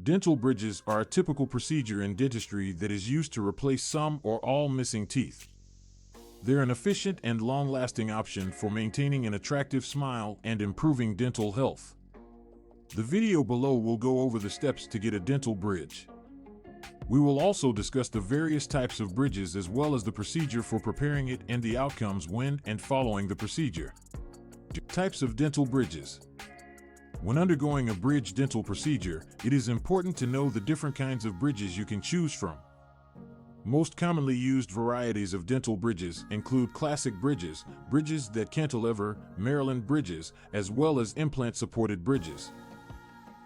Dental bridges are a typical procedure in dentistry that is used to replace some or all missing teeth. They're an efficient and long-lasting option for maintaining an attractive smile and improving dental health. The video below will go over the steps to get a dental bridge. We will also discuss the various types of bridges as well as the procedure for preparing it and the outcomes when and following the procedure. Types of dental bridges. When undergoing a bridge dental procedure, it is important to know the different kinds of bridges you can choose from. Most commonly used varieties of dental bridges include classic bridges, bridges that cantilever, Maryland bridges, as well as implant-supported bridges.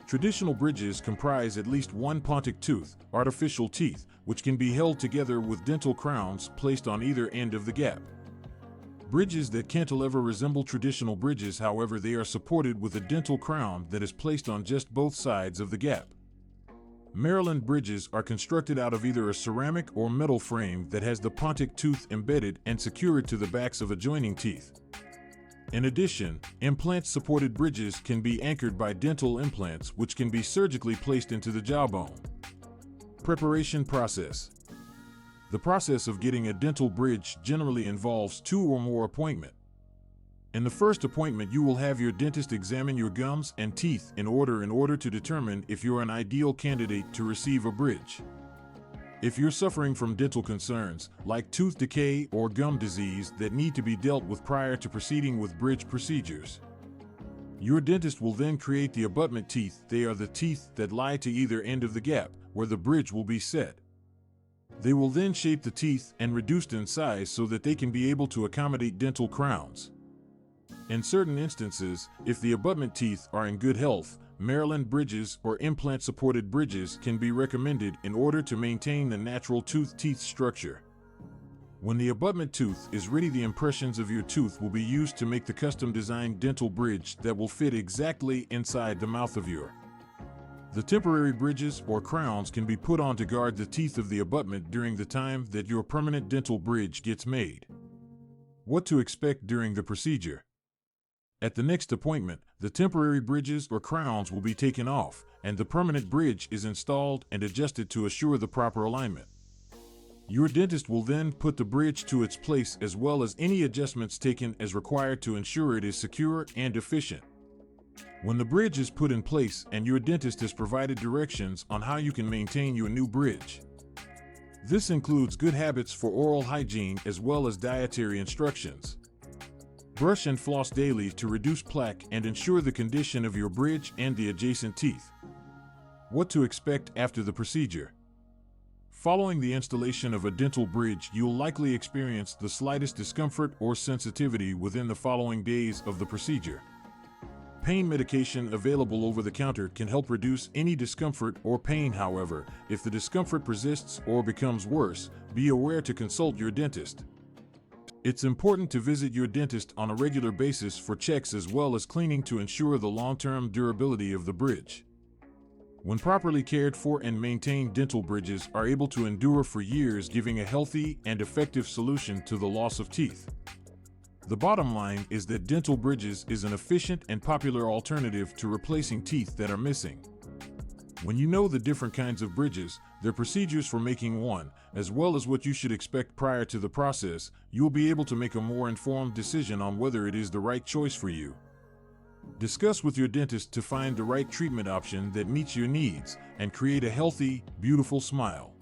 Traditional bridges comprise at least one Pontic tooth, artificial teeth, which can be held together with dental crowns placed on either end of the gap. Bridges that cantilever resemble traditional bridges, however, they are supported with a dental crown that is placed on just both sides of the gap. Maryland bridges are constructed out of either a ceramic or metal frame that has the Pontic tooth embedded and secured to the backs of adjoining teeth. In addition, implant-supported bridges can be anchored by dental implants, which can be surgically placed into the jawbone. Preparation process. The process of getting a dental bridge generally involves 2 or more appointments. In the first appointment, you will have your dentist examine your gums and teeth in order to determine if you're an ideal candidate to receive a bridge. If you're suffering from dental concerns, like tooth decay or gum disease that need to be dealt with prior to proceeding with bridge procedures, your dentist will then create the abutment teeth. They are the teeth that lie to either end of the gap, where the bridge will be set. They will then shape the teeth and reduced in size so that they can be able to accommodate dental crowns. In certain instances, if the abutment teeth are in good health, Maryland bridges or implant-supported bridges can be recommended in order to maintain the natural tooth-teeth structure. When the abutment tooth is ready, the impressions of your tooth will be used to make the custom-designed dental bridge that will fit exactly inside the mouth of your. The temporary bridges or crowns can be put on to guard the teeth of the abutment during the time that your permanent dental bridge gets made. What to expect during the procedure. At the next appointment, the temporary bridges or crowns will be taken off, and the permanent bridge is installed and adjusted to assure the proper alignment. Your dentist will then put the bridge to its place as well as any adjustments taken as required to ensure it is secure and efficient. When the bridge is put in place and your dentist has provided directions on how you can maintain your new bridge. This includes good habits for oral hygiene as well as dietary instructions. Brush and floss daily to reduce plaque and ensure the condition of your bridge and the adjacent teeth. What to expect after the procedure. Following the installation of a dental bridge, you'll likely experience the slightest discomfort or sensitivity within the following days of the procedure. Pain medication available over the counter can help reduce any discomfort or pain. However, if the discomfort persists or becomes worse, be aware to consult your dentist. It's important to visit your dentist on a regular basis for checks as well as cleaning to ensure the long-term durability of the bridge. When properly cared for and maintained, dental bridges are able to endure for years, giving a healthy and effective solution to the loss of teeth. The bottom line is that dental bridges is an efficient and popular alternative to replacing teeth that are missing. When you know the different kinds of bridges, their procedures for making one, as well as what you should expect prior to the process, you'll be able to make a more informed decision on whether it is the right choice for you. Discuss with your dentist to find the right treatment option that meets your needs and create a healthy, beautiful smile.